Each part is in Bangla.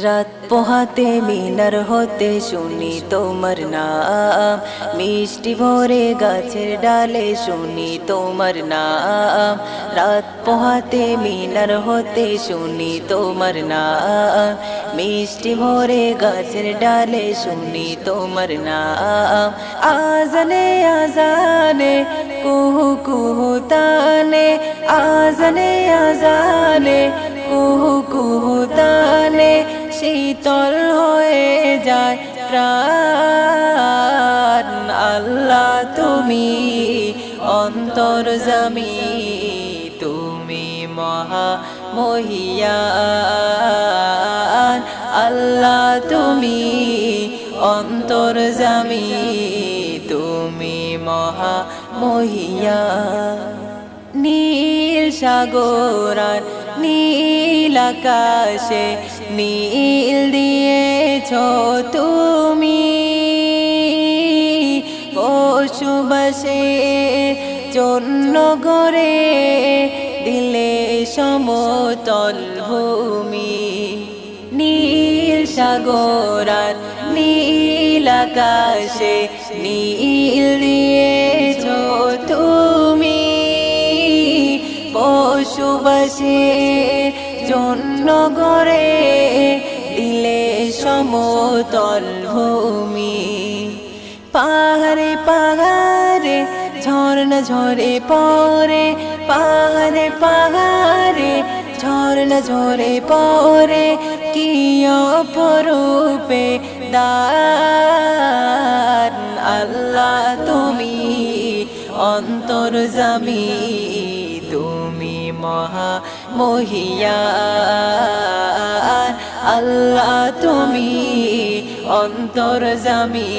রাত পোহাতে মিনার হতে শুনি তোমার নাম, মিষ্টি ভরে গাছের ডালে শুনি তোমার নাম। রাত পোহাতে মিনার হতে শুনি তোমার নাম, মিষ্টি ভরে গাছের ডালে শুনি তোমার নাম। আজানে আজানে কুহু কুহু তানে, আজানে আজানে কুহু কুহু তানে, শীতল হয়ে যায় প্রাণ। আল্লাহ তুমি অন্তর্যামী, তুমি মহা মহিয়ান। আল্লাহ তুমি অন্তর্যামী, তুমি মহা মহিয়ান। নীল সাগর আর নীল আকাশে নীল দিয়েছ তুমি, পশুবাসে জন্য গড়ে দিলে সমতল ভূমি। নীল সাগর আর নীল আকাশে নীল দিয়েছ তুমি, পশুবাসে জন্য গড়ে দিলে সমতল ভূমি। পাহাড়ে পাহাড়ে ঝর্ণা ঝরে পড়ে, পাহাড়ে পাহাড়ে ঝর্ণা ঝরে পড়ে, কি অপরূপে দান। আল্লাহ তুমি অন্তর্যামী, তুমি মহা মহিয়ান। আল্লাহ তুমি অন্তর্যামী,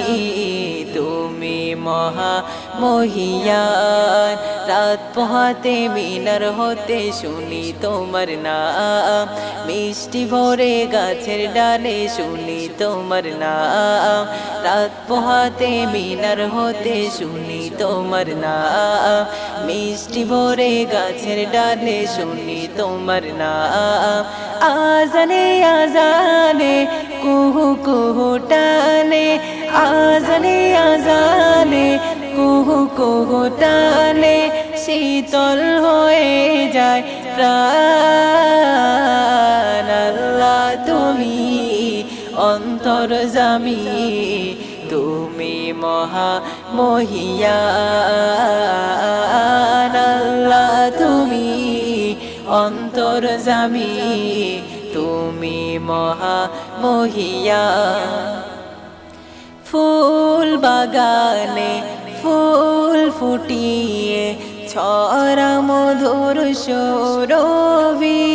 তুমি মহা মহিয়ান। রাত পোহাতে মিনার হতে শুনি তোমার নাম, মিষ্টি ভরে গাছের ডালে শুনি তোমার নাম। রাত পোহাতে মিনার হতে শুনি তোমার নাম, মিষ্টি ভরে গাছের ডালে শুনি তোমার নাম। আজানে আজানে কুহু কুহু টানে, আজানে আজানে কুহু কুহু টানে, শীতল হয়ে যায় প্রাণ। আল্লাহ তুমি অন্তর্যামী, তুমি মহা মহিয়ান। আল্লাহ তুমি অন্তর্যামী, তুমি মহা মহিয়ান। ফুল বাগানে ফুল ফুটিয়ে ছড়া মধুর সুরভি,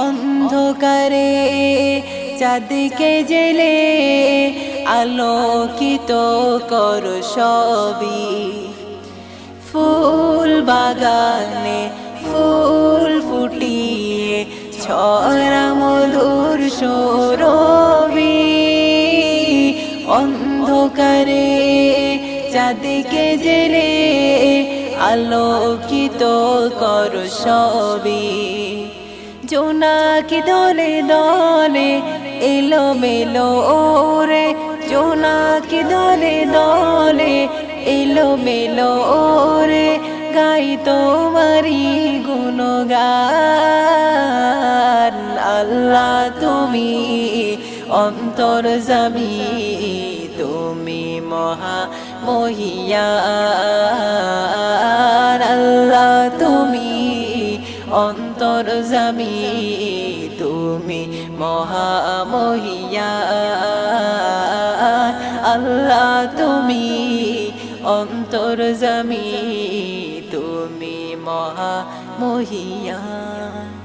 অন্ধকারে চাঁদকে জেলে আলোকিত কর সবই। ফুল বাগানে ফুল ফুটিয়ে ছড়া মধুর সুরভি, অন্ধকারে চাঁদকে জেলে আলোকিত কর সবই। জোনাকি দলে দলে এলো মেলো ওরে, জোনাকি দলে দলে এলো মেলো ওরে, গাই তোমারি গুণগান। আল্লাহ তুমি অন্তর্যামী, তুমি মহা মহিয়ান। আল্লাহ তুমি অন্তর্যামী, তুমি মহা মহিয়ান। আল্লাহ তুমি অন্তর্যামী, তুমি মহা মহিয়ান।